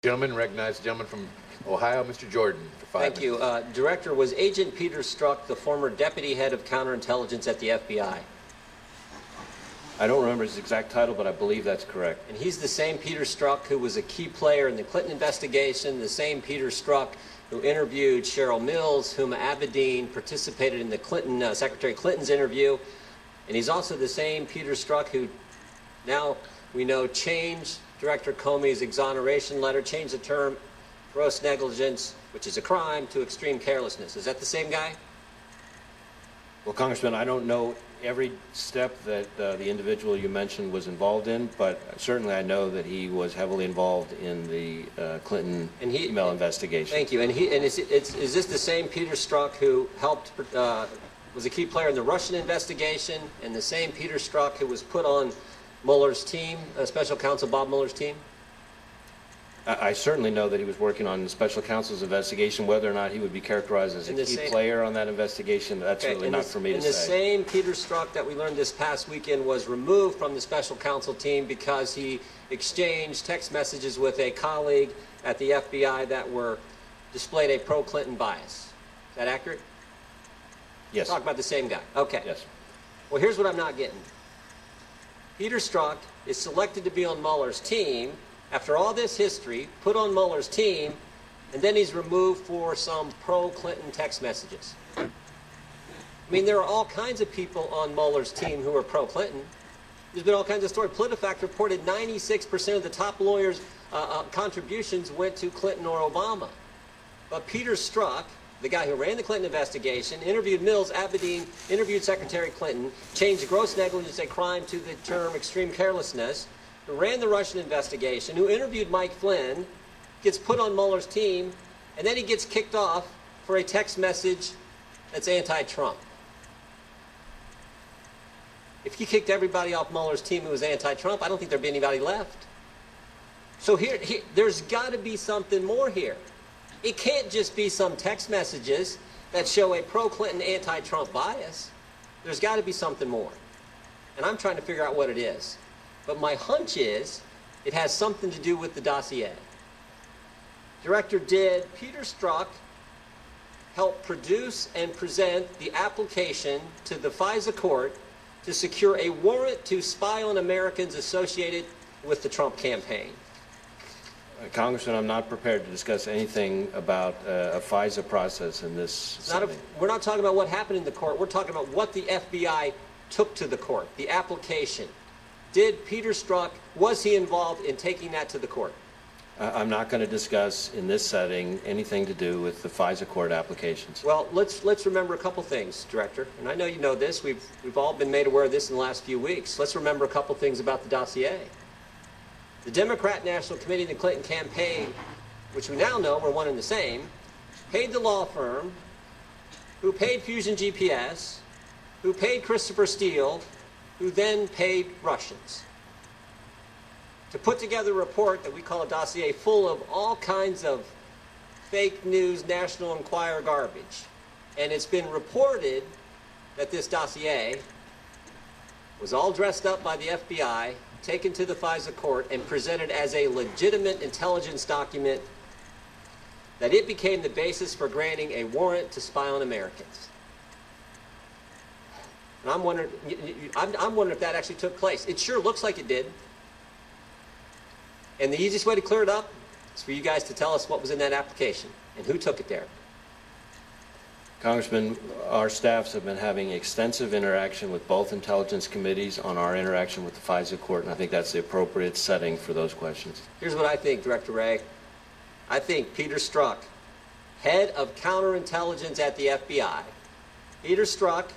Gentleman, recognize the gentleman from Ohio, Mr. Jordan, for 5 minutes. Thank you. Director, was Agent Peter Strzok the former deputy head of counterintelligence at the FBI? I don't remember his exact title, but I believe that's correct. And he's the same Peter Strzok who was a key player in the Clinton investigation, the same Peter Strzok who interviewed Cheryl Mills, Huma Abedin, participated in the Clinton, Secretary Clinton's interview, and he's also the same Peter Strzok who now we know changed Director Comey's exoneration letter, changed the term gross negligence, which is a crime, to extreme carelessness. Is that the same guy? Well, Congressman, I don't know every step that the individual you mentioned was involved in, but certainly I know that he was heavily involved in the Clinton email investigation. Thank you. And is this the same Peter Strzok who helped, was a key player in the Russian investigation, and the same Peter Strzok who was put on Mueller's team, Special Counsel Bob Mueller's team? I certainly know that he was working on the Special Counsel's investigation. Whether or not he would be characterized as a key player on that investigation, that's really not for me to say. And the same Peter Strzok that we learned this past weekend was removed from the Special Counsel team because he exchanged text messages with a colleague at the FBI that displayed a pro-Clinton bias. Is that accurate? Yes. Talk about the same guy. Okay. Yes. Well, here's what I'm not getting. Peter Strzok is selected to be on Mueller's team after all this history, put on Mueller's team, and then he's removed for some pro-Clinton text messages. I mean, there are all kinds of people on Mueller's team who are pro-Clinton. There's been all kinds of stories. PolitiFact reported 96% of the top lawyers' contributions went to Clinton or Obama. But Peter Strzok, the guy who ran the Clinton investigation, interviewed Mills, Abedin, interviewed Secretary Clinton, changed gross negligence, a crime, to the term extreme carelessness, who ran the Russian investigation, who interviewed Mike Flynn, gets put on Mueller's team, and then he gets kicked off for a text message that's anti-Trump. If he kicked everybody off Mueller's team who was anti-Trump, I don't think there'd be anybody left. So there's got to be something more here. It can't just be some text messages that show a pro-Clinton, anti-Trump bias. There's got to be something more. And I'm trying to figure out what it is. But my hunch is it has something to do with the dossier. Director, did Peter Strzok help produce and present the application to the FISA court to secure a warrant to spy on Americans associated with the Trump campaign? Congressman, I'm not prepared to discuss anything about a FISA process in this. We're not talking about what happened in the court. We're talking about what the FBI took to the court, the application. Did Peter Strzok, was he involved in taking that to the court? I'm not going to discuss in this setting anything to do with the FISA court applications. Well, let's remember a couple things, Director. And I know you know this. We've all been made aware of this in the last few weeks. Let's remember a couple things about the dossier. The Democrat National Committee of the Clinton campaign, which we now know were one and the same, paid the law firm, who paid Fusion GPS, who paid Christopher Steele, who then paid Russians to put together a report that we call a dossier full of all kinds of fake news, National Enquirer garbage. And it's been reported that this dossier was all dressed up by the FBI, taken to the FISA court, and presented as a legitimate intelligence document, that it became the basis for granting a warrant to spy on Americans. And I'm wondering if that actually took place. It sure looks like it did. And the easiest way to clear it up is for you guys to tell us what was in that application and who took it there. Congressman, our staffs have been having extensive interaction with both intelligence committees on our interaction with the FISA court, and I think that's the appropriate setting for those questions. Here's what I think, Director Wray. I think Peter Strzok, head of counterintelligence at the FBI, Peter Strzok,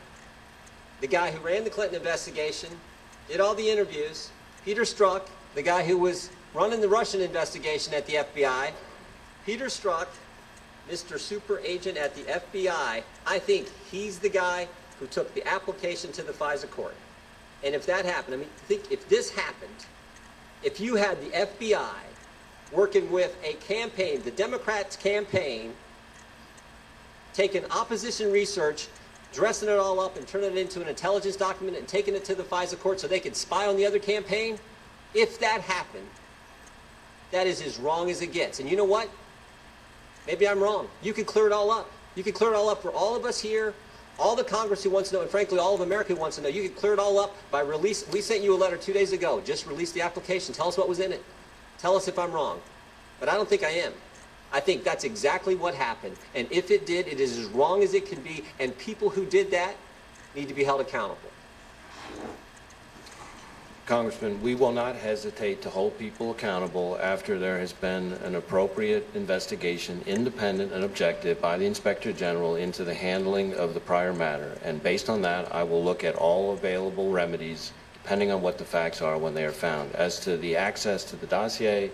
the guy who ran the Clinton investigation, did all the interviews, Peter Strzok, the guy who was running the Russian investigation at the FBI, Peter Strzok, Mr. Super Agent at the FBI, I think he's the guy who took the application to the FISA court. And if that happened, I mean, think if this happened, if you had the FBI working with a campaign, the Democrats' campaign, taking opposition research, dressing it all up and turning it into an intelligence document and taking it to the FISA court so they could spy on the other campaign, if that happened, That is as wrong as it gets. And you know what? Maybe I'm wrong. You could clear it all up. You could clear it all up for all of us here, all the Congress who wants to know, and frankly, all of America who wants to know. You could clear it all up by release. We sent you a letter 2 days ago. Just release the application. Tell us what was in it. Tell us if I'm wrong. But I don't think I am. I think that's exactly what happened. And if it did, it is as wrong as it can be. And people who did that need to be held accountable. Congressman, we will not hesitate to hold people accountable after there has been an appropriate investigation, independent and objective, by the Inspector General into the handling of the prior matter. And based on that, I will look at all available remedies, depending on what the facts are when they are found. As to the access to the dossier,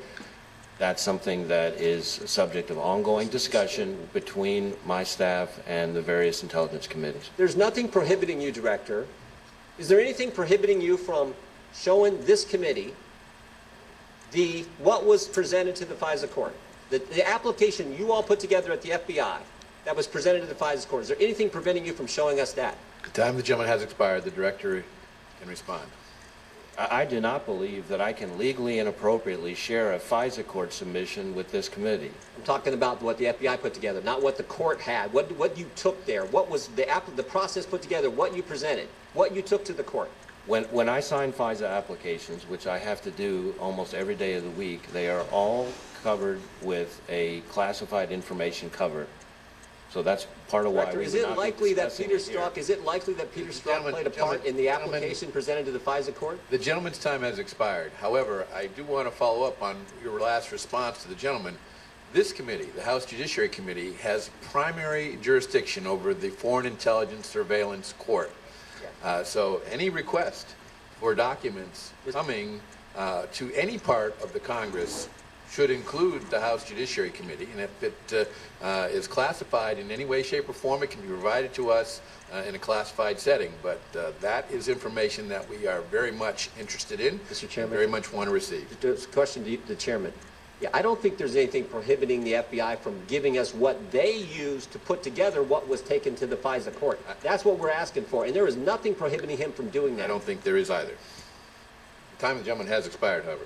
that's something that is subject of ongoing discussion between my staff and the various intelligence committees. There's nothing prohibiting you, Director. Is there anything prohibiting you from showing this committee what was presented to the FISA court? The application you all put together at the FBI that was presented to the FISA court. Is there anything preventing you from showing us that? The time of the gentleman has expired. The director can respond. I do not believe that I can legally and appropriately share a FISA court submission with this committee. I'm talking about what the FBI put together, not what the court had, what you took there, what was the process put together, what you presented, what you took to the court. When I sign FISA applications, which I have to do almost every day of the week, they are all covered with a classified information cover. So that's part of why we would not be Is it likely that Peter here. Strzok played a part in the application presented to the FISA court? The gentleman's time has expired. However, I do want to follow up on your last response to the gentleman. This committee, the House Judiciary Committee, has primary jurisdiction over the Foreign Intelligence Surveillance Court. So any request for documents coming to any part of the Congress should include the House Judiciary Committee, and if it is classified in any way, shape, or form, it can be provided to us in a classified setting. But that is information that we are very much interested in, Mr. Chairman, very much want to receive. Question to the Chairman. Yeah, I don't think there's anything prohibiting the FBI from giving us what they used to put together what was taken to the FISA court. That's what we're asking for, and there is nothing prohibiting him from doing that. I don't think there is either. The time of the gentleman has expired, however.